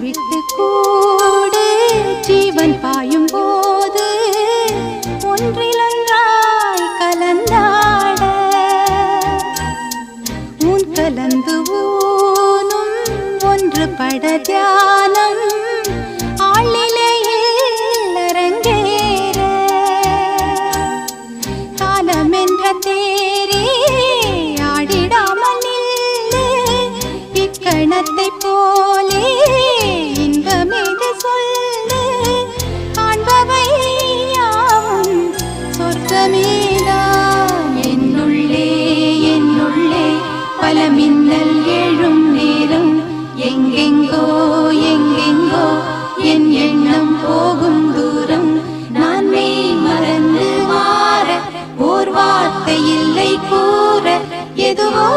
விட்டு கூடு ஜீவன் பாயும் போது ஒன்றிலொன்றாய் கலந்தாட உன் கலந்து ஊனும் ஒன்று பட தியானம் ஆளிலையில் அரங்கேற காலம் என்ற தேரே ஆடிடாமல் நில்லு இக்கணத்தை போலே இன்பமேது சொல்லு காண்பவை யாவும் சொர்க்கமேதான் என்னுள்ளே என்னுள்ளே பல மின்னல் எழும் நேரம் எங்கெங்கோ எங்கெங்கோ என் எண்ணம் போகும் தூரம் நான் மெய் மறந்து மாற ஓர் வார்த்தை இல்லை கூற எதுவோ